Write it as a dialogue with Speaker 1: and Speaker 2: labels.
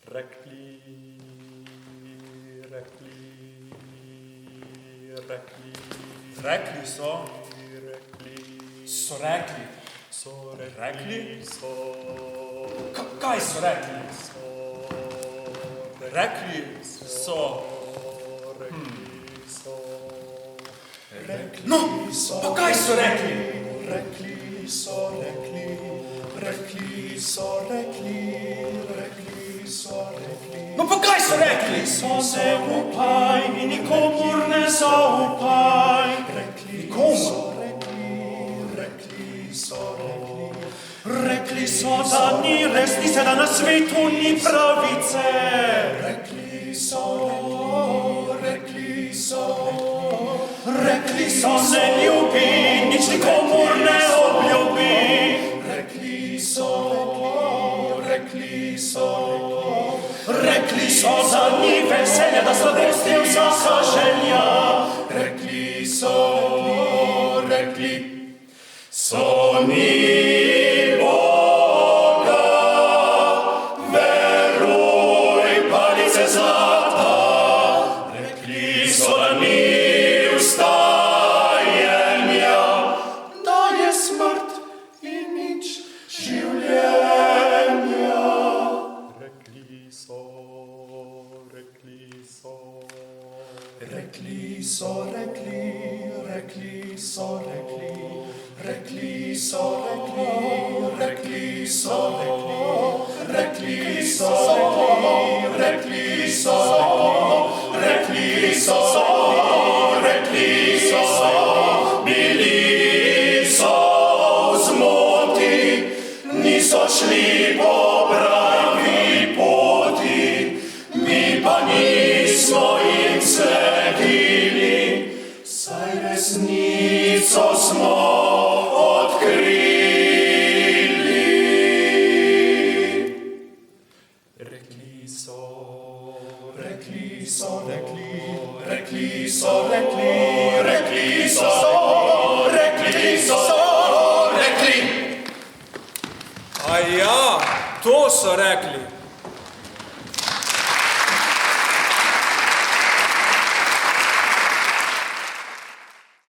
Speaker 1: Rekli, rekli, rekli.
Speaker 2: Rekli so.
Speaker 1: Rekli.
Speaker 2: So rekli.
Speaker 1: So rekli.
Speaker 2: Rekli?
Speaker 1: So.
Speaker 2: Kaj so rekli?
Speaker 1: So.
Speaker 2: Rekli so.
Speaker 1: Rekli so.
Speaker 2: No, pa kaj so rekli?
Speaker 1: Rekli so, rekli. Rekli so, rekli. Rekli so, rekli.
Speaker 2: No, pa kaj so rekli?
Speaker 3: So se upaj in nikomur ne zaupaj.
Speaker 1: Rekli
Speaker 2: Komu?
Speaker 1: so, rekli. Rekli so, rekli.
Speaker 3: Rekli so, da ni resnice, da na svetu ni pravice.
Speaker 1: Rekli so, rekli so.
Speaker 3: Rekli so, ne ljubi, nič nikomur ne obljubi.
Speaker 1: Rekli so, rekli so.
Speaker 3: Rekli so, da ni veselja, da slabost je vsaka želja.
Speaker 1: Rekli so, rekli
Speaker 3: So ni Boga, veruj, palice zlata. Rekli so, da ni vstajenja, da je smrt in nič življenja.
Speaker 1: Rekli so, rekli so. Rekli so, rekli, rekli so, rekli. Rekli so, rekli, rekli so, rekli. Rekli so, rekli, rekli so, rekli so, rekli so,
Speaker 3: Bili so v zmoti, niso šli po pravi poti, mi pa nismo jim sledili, saj resnico smo odkrili.
Speaker 1: rekli so, rekli so, rekli. Rekli so, rekli, rekli so, rekli so, rekli.
Speaker 2: A ja, to so rekli.